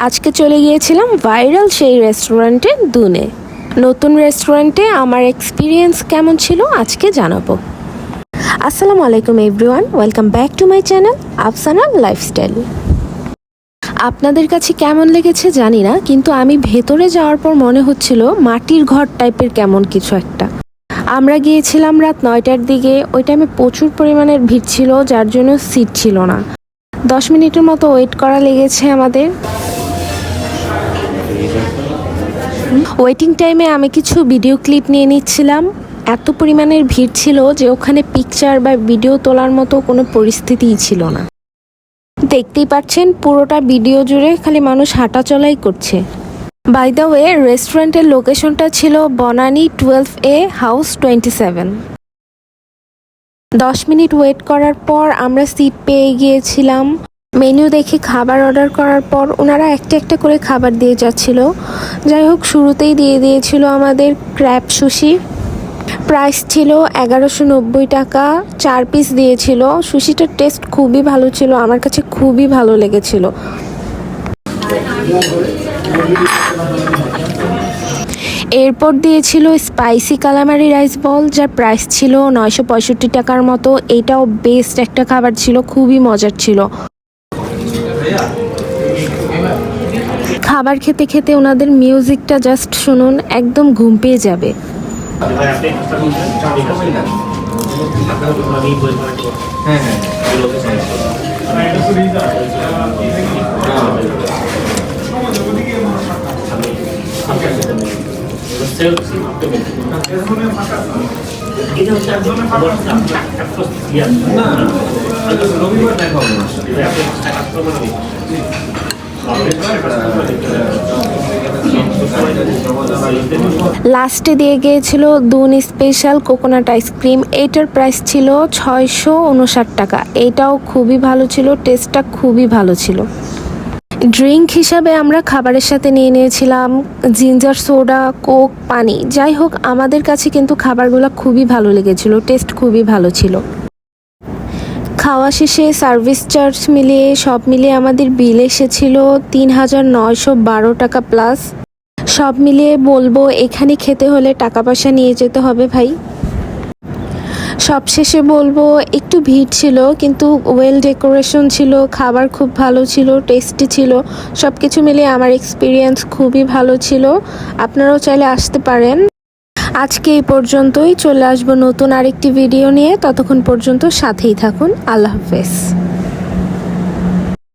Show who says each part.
Speaker 1: আজকে চলে গিয়েছিলাম ভাইরাল সেই রেস্টুরেন্টে দুনে। নতুন রেস্টুরেন্টে আমার এক্সপিরিয়েন্স কেমন ছিল আজকে জানাবো। আসসালামু আলাইকুম everyone, welcome back to my channel Afsana lifestyle. আপনাদের কাছে কেমন লেগেছে জানি না, কিন্তু আমি ভেতরে যাওয়ার পর মনে হচ্ছিল মাটির ঘর টাইপের কেমন কিছু একটা। আমরা গিয়েছিলাম রাত 9টার দিকে। ওই টাইমে প্রচুর পরিমাণের ভিড় ছিল, যার জন্য সিট ছিল না। 10 মিনিটের মতো ওয়েট করা লেগেছে আমাদের। ওয়েটিং টাইমে আমি কিছু ভিডিও ক্লিপ নিয়ে নিচ্ছিলাম। এত পরিমাণের ভিড় ছিল যে ওখানে পিকচার বা ভিডিও তোলার মতো কোনো পরিস্থিতিই ছিল না। দেখতেই পাচ্ছেন পুরোটা ভিডিও জুড়ে খালি মানুষ হাঁটাচলাই করছে। বাই দ্য ওয়ে, রেস্টুরেন্টের লোকেশনটা ছিল Banani 12A house 27। 10 minute wait করার পর আমরা সিট পেয়ে গিয়েছিলাম। মেনু দেখে খাবার অর্ডার করার পর ওনারা একটা একটা করে খাবার দিয়ে যাচ্ছিল। যাই হোক, শুরুতেই দিয়ে দিয়েছিল আমাদের ক্র্যাব সুশি। প্রাইস ছিল 1190 টাকা, 4 পিস দিয়েছিল। সুশিটার টেস্ট খুবই ভালো ছিল, আমার কাছে খুবই ভালো লেগেছিল। এরপর দিয়েছিল স্পাইসি কালামারি রাইস বল, যার প্রাইস ছিল 965 টাকার মতো। এটাও বেস্ট একটা খাবার ছিল, খুবই মজার ছিল। খাবার খেতে খেতে ওনাদের মিউজিকটা জাস্ট শুনুন, একদম ঘুম পেয়ে যাবে। লাস্টে দিয়ে গিয়েছিল দুন স্পেশাল কোকোনাট আইসক্রিম। এইটার প্রাইস ছিল 659 টাকা। এইটাও খুবই ভালো ছিল, টেস্টটা খুবই ভালো ছিল। ড্রিঙ্ক হিসাবে আমরা খাবারের সাথে নিয়ে নিয়েছিলাম জিঞ্জার সোডা, কোক, পানি। যাই হোক, আমাদের কাছে কিন্তু খাবারগুলো খুবই ভালো লেগেছিল, টেস্ট খুবই ভালো ছিল। খাওয়া শেষে সার্ভিস চার্জ মিলিয়ে সব মিলিয়ে আমাদের বিল এসেছিল 3912 টাকা প্লাস। সব মিলিয়ে বলবো এখানে খেতে হলে টাকা পয়সা নিয়ে যেতে হবে ভাই। সবশেষে বলবো একটু ভিড় ছিল, কিন্তু ওয়েল ডেকোরেশন ছিল, খাবার খুব ভালো ছিল, টেস্টি ছিল। সব কিছু মিলিয়ে আমার এক্সপিরিয়েন্স খুবই ভালো ছিল। আপনারাও চাইলে আসতে পারেন। আজকে এই পর্যন্তই, চলে আসবো নতুন আরেকটি ভিডিও নিয়ে। ততক্ষণ পর্যন্ত সাথেই থাকুন। আল্লাহ হাফেজ।